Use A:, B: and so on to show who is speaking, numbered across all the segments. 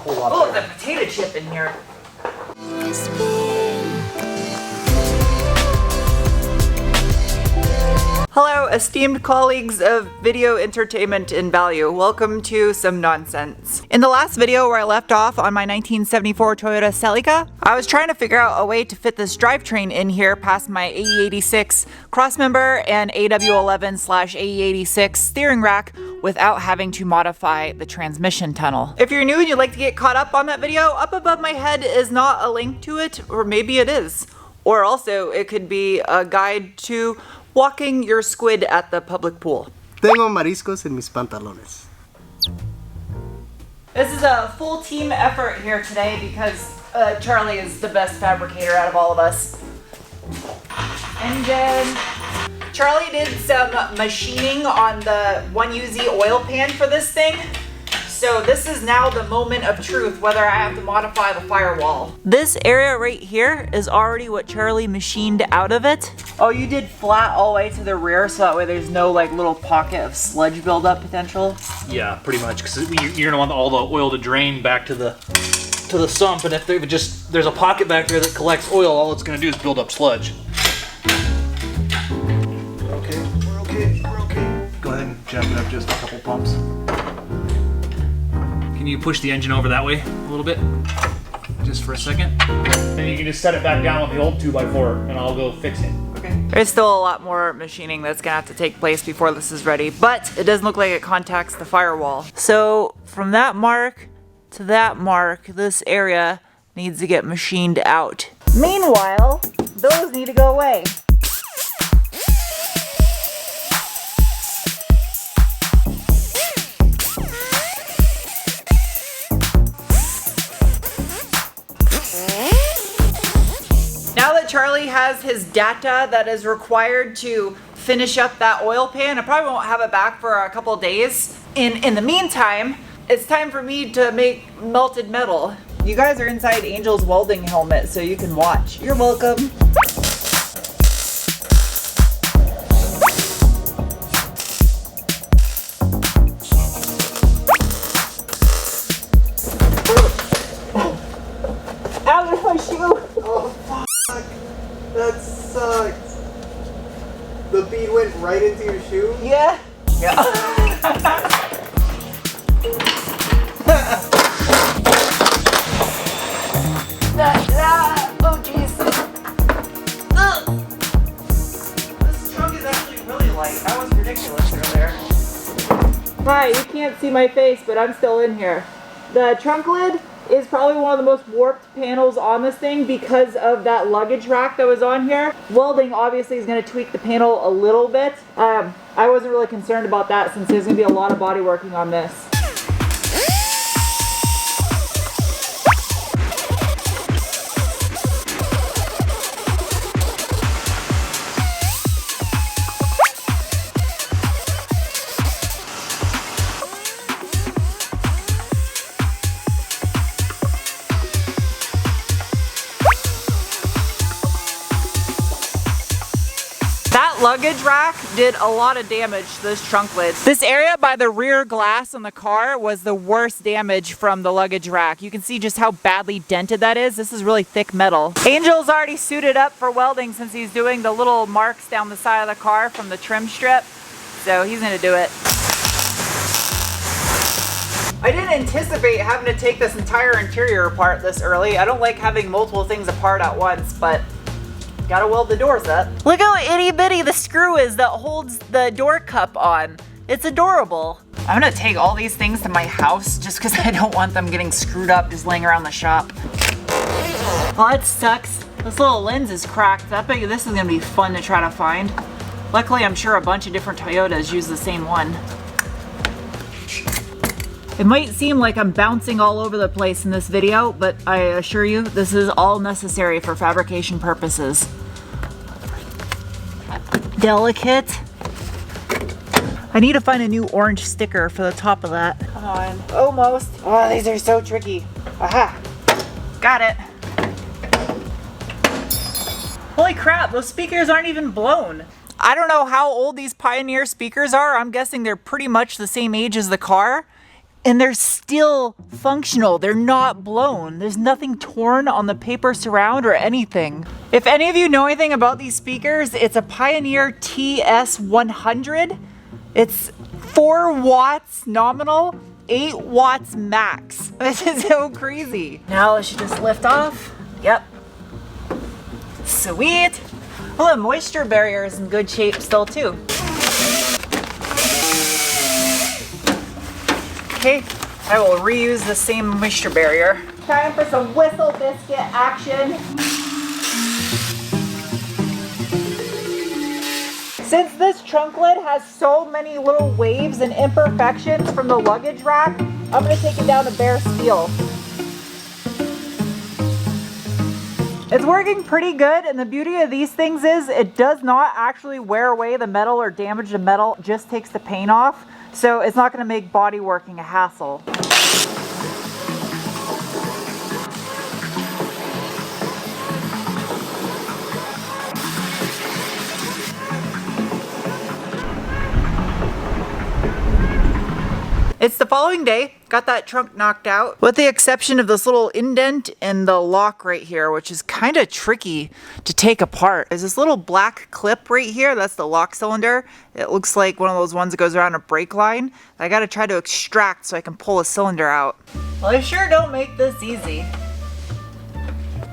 A: whole lot
B: Oh,
A: better.
B: the potato chip in here. Hello, esteemed colleagues of video entertainment and value. Welcome to some nonsense. In the last video where I left off on my 1974 Toyota Celica, I was trying to figure out a way to fit this drivetrain in here past my AE86 crossmember and AW11/AE86 steering rack without having to modify the transmission tunnel. If you're new and you'd like to get caught up on that video, up above my head is not a link to it, or maybe it is. Or also, it could be a guide to walking your squid at the public pool.
A: Tengo mariscos en mis pantalones.
B: This is a full team effort here today because Charlie is the best fabricator out of all of us. Engine. Charlie did some machining on the 1UZ oil pan for this thing. So this is now the moment of truth, whether I have to modify the firewall. This area right here is already what Charlie machined out of it. Oh, you did flat all the way to the rear so that way there's no like little pocket of sludge buildup potential?
C: Yeah, pretty much, because you're gonna want all the oil to drain back to the sump, and if there's a pocket back there that collects oil, all it's gonna do is build up sludge.
A: We're okay. Go ahead and jump it up just a couple pumps.
C: Can you push the engine over that way a little bit? Just for a second. Then you can just set it back down with the old 2x4 and I'll go fix it.
B: Okay. There's still a lot more machining that's gonna have to take place before this is ready, but it doesn't look like it contacts the firewall. So from that mark to that mark, this area needs to get machined out. Meanwhile, those need to go away. Now that Charlie has his data that is required to finish up that oil pan, I probably won't have it back for a couple days. In the meantime, it's time for me to make melted metal. You guys are inside Angel's welding helmet, so you can watch. You're welcome. Ow, there's my shoe!
A: Oh, fuck. That sucks. The bead went right into your shoe?
B: Yeah. Yeah. Oh jeez. This trunk is actually really light. That was ridiculous earlier. Hi, you can't see my face, but I'm still in here. The trunk lid is probably one of the most warped panels on this thing because of that luggage rack that was on here. Welding obviously is going to tweak the panel a little bit. I wasn't really concerned about that since there's going to be a lot of body working on this. That luggage rack did a lot of damage to this trunk lid. This area by the rear glass on the car was the worst damage from the luggage rack. You can see just how badly dented that is. This is really thick metal. Angel's already suited up for welding since he's doing the little marks down the side of the car from the trim strip. So he's gonna do it. I didn't anticipate having to take this entire interior apart this early. I don't like having multiple things apart at once, but gotta weld the doors up. Look how itty bitty the screw is that holds the door cup on. It's adorable. I'm gonna take all these things to my house just because I don't want them getting screwed up just laying around the shop. Well, that sucks. This little lens is cracked. I bet you this is gonna be fun to try to find. Luckily, I'm sure a bunch of different Toyotas use the same one. It might seem like I'm bouncing all over the place in this video, but I assure you, this is all necessary for fabrication purposes. Delicate. I need to find a new orange sticker for the top of that. Come on, almost. Oh, these are so tricky. Aha, got it. Holy crap, those speakers aren't even blown. I don't know how old these Pioneer speakers are. I'm guessing they're pretty much the same age as the car. and they're still functional. They're not blown. There's nothing torn on the paper surround or anything. If any of you know anything about these speakers, it's a Pioneer TS100. It's 4 watts nominal, 8 watts max. This is so crazy. Now it should just lift off. Yep. Sweet. Well, the moisture barrier is in good shape still too. Okay, I will reuse the same moisture barrier. Time for some whistle biscuit action. Since this trunk lid has so many little waves and imperfections from the luggage rack, I'm going to take it down to bare steel. It's working pretty good, and the beauty of these things is it does not actually wear away the metal or damage the metal, it just takes the paint off. So it's not going to make body working a hassle. It's the following day, got that trunk knocked out, with the exception of this little indent and the lock right here, which is kind of tricky to take apart. There's this little black clip right here, that's the lock cylinder. It looks like one of those ones that goes around a brake line. I gotta try to extract so I can pull a cylinder out. Well, I sure don't make this easy.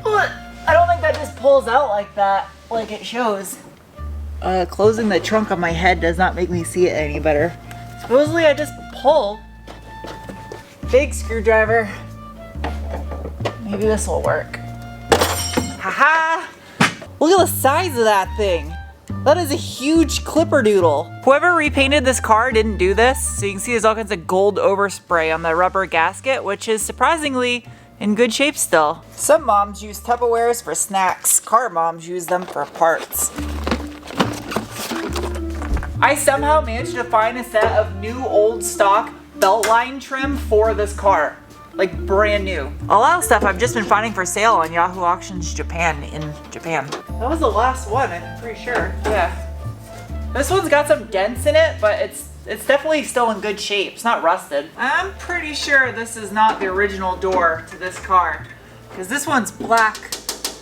B: But I don't think that just pulls out like that, like it shows. Closing the trunk on my head does not make me see it any better. Supposedly I just pull. Big screwdriver. Maybe this will work. Haha! Look at the size of that thing. That is a huge clipper doodle. Whoever repainted this car didn't do this, so you can see there's all kinds of gold overspray on the rubber gasket, which is surprisingly in good shape still. Some moms use Tupperwares for snacks. Car moms use them for parts. I somehow managed to find a set of new old stock belt line trim for this car. Like brand new. A lot of stuff I've just been finding for sale on Yahoo Auctions Japan in Japan. That was the last one, I'm pretty sure. Yeah. This one's got some dents in it, but it's definitely still in good shape. It's not rusted. I'm pretty sure this is not the original door to this car, because this one's black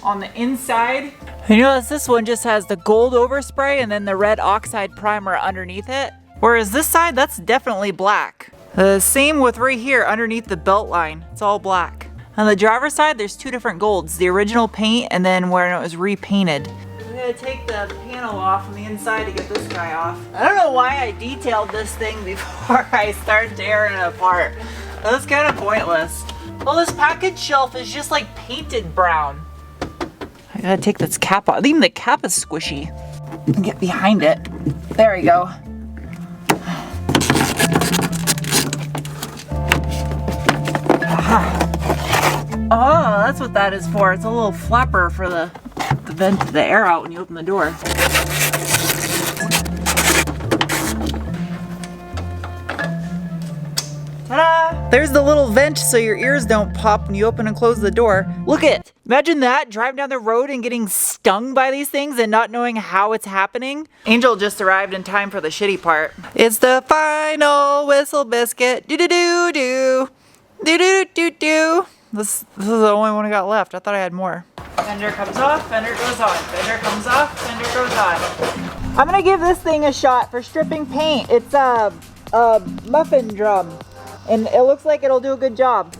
B: on the inside. You notice this one just has the gold overspray and then the red oxide primer underneath it. Whereas this side, that's definitely black. The same with right here underneath the belt line. It's all black. On the driver's side, there's 2 different golds. The original paint and then where it was repainted. I'm gonna take the panel off on the inside to get this guy off. I don't know why I detailed this thing before I started tearing it apart. That's kind of pointless. Well, this package shelf is just like painted brown. I gotta take this cap off. Even the cap is squishy. Get behind it. There we go. Aha. Oh, that's what that is for. It's a little flapper for the vent the air out when you open the door. Ta-da! There's the little vent so your ears don't pop when you open and close the door. Look it! Imagine that, driving down the road and getting stung by these things and not knowing how it's happening. Angel just arrived in time for the shitty part. It's the final whistle biscuit. Do-do-do-do. Do-do-do-do-do. This is the only one I got left. I thought I had more. Fender comes off, fender goes on. Fender comes off, fender goes on. I'm gonna give this thing a shot for stripping paint. It's a muffin drum. And it looks like it'll do a good job.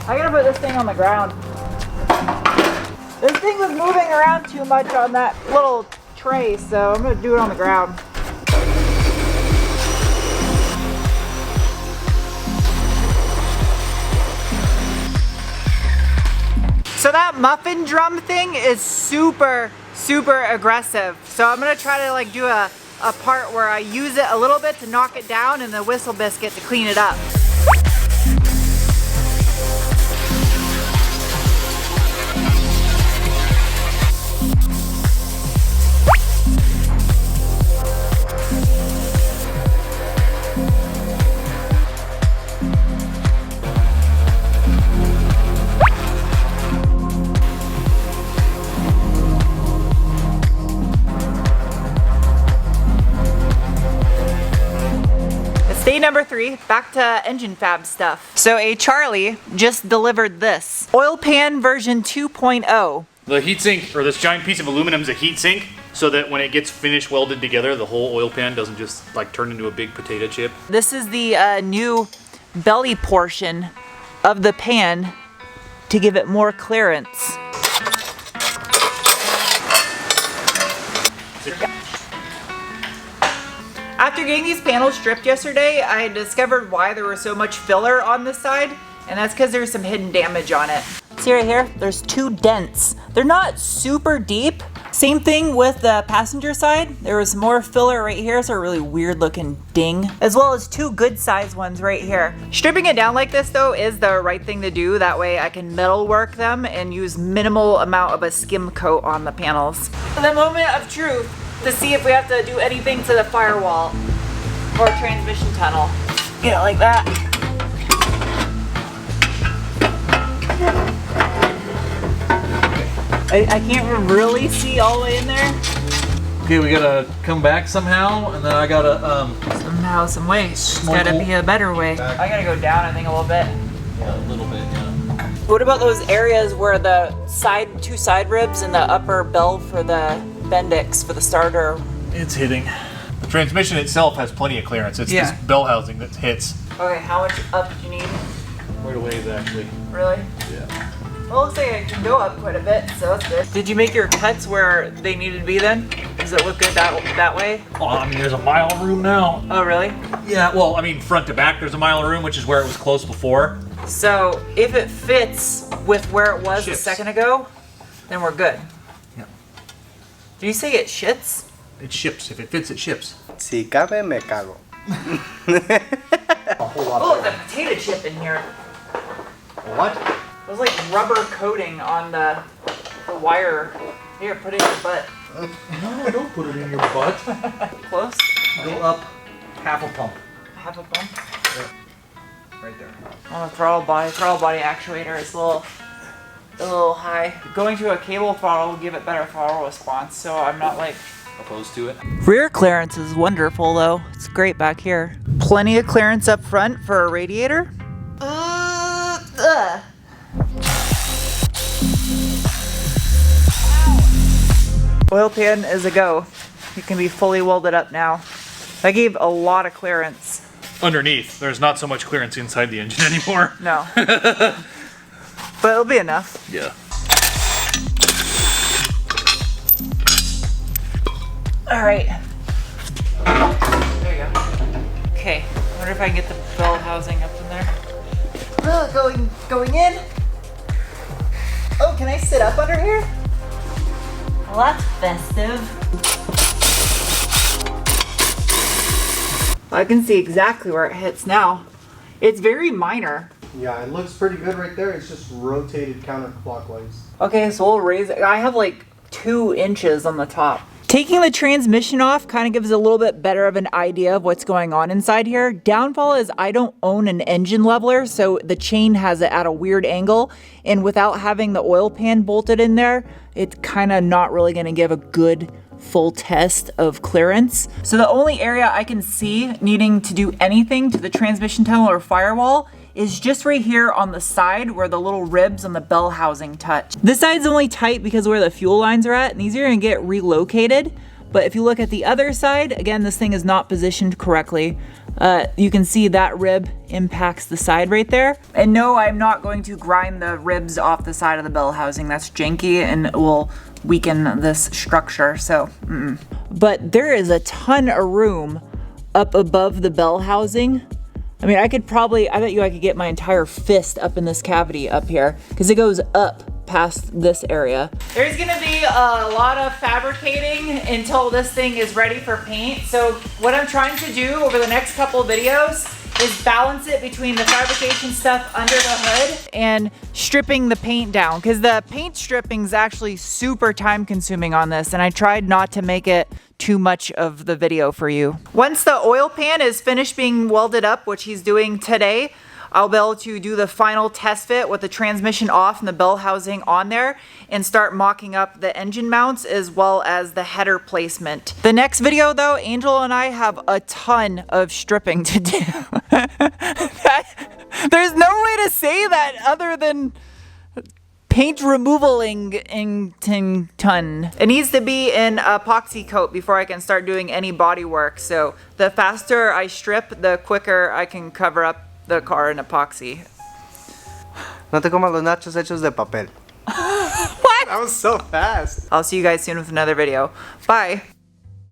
B: I gotta put this thing on the ground. This thing was moving around too much on that little tray, so I'm gonna do it on the ground. So that muffin drum thing is super aggressive. So I'm gonna try to like do a part where I use it a little bit to knock it down and the whistle biscuit to clean it up. Day number 3, back to engine fab stuff. So a Charlie just delivered this. Oil pan version 2.0.
C: The heatsink, or this giant piece of aluminum, is a heatsink, so that when it gets finished welded together, the whole oil pan doesn't just like turn into a big potato chip.
B: This is the new belly portion of the pan to give it more clearance. After getting these panels stripped yesterday, I discovered why there was so much filler on this side, and that's because there's some hidden damage on it. See right here, there's 2 dents. They're not super deep. Same thing with the passenger side. There was more filler right here, so a really weird looking ding, as well as 2 good sized ones right here. Stripping it down like this though is the right thing to do. That way I can metal work them and use minimal amount of a skim coat on the panels. The moment of truth to see if we have to do anything to the firewall or transmission tunnel. Get it like that. I can't really see all the way in there.
C: Okay, we gotta come back somehow, and then I gotta
B: Somehow, some way. There's gotta be a better way. I gotta go down, I think, a little bit.
C: Yeah, a little bit, yeah.
B: What about those areas where the 2 side ribs and the upper bell for the Bendix for the starter?
C: It's hitting. The transmission itself has plenty of clearance. It's this bell housing that hits.
B: Okay, how much up do you need?
C: Right away is actually.
B: Really?
C: Yeah.
B: Well, it looks like I can go up quite a bit, so that's good. Did you make your cuts where they needed to be then? Does it look good that way?
C: Oh, I mean, there's a mile of room now.
B: Oh, really?
C: Yeah, well, I mean, front to back, there's a mile of room, which is where it was close before.
B: So, if it fits with where it was a second ago, then we're good.
C: Yeah.
B: Did you say it shits?
C: It ships. If it fits, it ships.
A: Si cabe, me cago.
C: A whole lot
B: Oh,
C: better.
B: the potato chip in here.
C: What?
B: It was like rubber coating on the wire. Here, put it in your butt.
C: No, don't put it in your butt.
B: Close?
C: Go up half a pump.
B: Half a bump.
C: Right there.
B: On the throttle body actuator is a little high. Going to a cable throttle will give it better throttle response, so I'm not like
C: Opposed to it.
B: Rear clearance is wonderful though. It's great back here. Plenty of clearance up front for a radiator. Oil pan is a go. It can be fully welded up now. That gave a lot of clearance.
C: Underneath, there's not so much clearance inside the engine anymore.
B: No. But it'll be enough.
C: Yeah.
B: All right. There you go. Okay. I wonder if I can get the bell housing up in there. Going in. Oh, can I sit up under here? Well, that's festive. I can see exactly where it hits now. It's very minor.
A: Yeah, it looks pretty good right there. It's just rotated counterclockwise.
B: Okay, so we'll raise it. I have like 2 inches on the top. Taking the transmission off kind of gives a little bit better of an idea of what's going on inside here. Downfall is I don't own an engine leveler, so the chain has it at a weird angle, and without having the oil pan bolted in there, it's kind of not really going to give a good full test of clearance. So the only area I can see needing to do anything to the transmission tunnel or firewall is just right here on the side where the little ribs on the bell housing touch. This side's only tight because where the fuel lines are at, and these are gonna get relocated. But if you look at the other side, again, this thing is not positioned correctly. You can see that rib impacts the side right there. And no, I'm not going to grind the ribs off the side of the bell housing. That's janky and it will weaken this structure, so But there is a ton of room up above the bell housing. I mean, I bet you I could get my entire fist up in this cavity up here because it goes up past this area. There's gonna be a lot of fabricating until this thing is ready for paint. So what I'm trying to do over the next couple videos is balance it between the fabrication stuff under the hood and stripping the paint down, because the paint stripping is actually super time consuming on this, and I tried not to make it too much of the video for you. Once the oil pan is finished being welded up, which he's doing today, I'll be able to do the final test fit with the transmission off and the bell housing on there and start mocking up the engine mounts as well as the header placement. The next video though, Angel and I have a ton of stripping to do. There's no way to say that other than paint removaling ton. It needs to be in epoxy coat before I can start doing any body work. So the faster I strip, the quicker I can cover up the car in epoxy.
A: No te comas los nachos hechos de papel.
B: What?
A: That was so fast.
B: I'll see you guys soon with another video. Bye.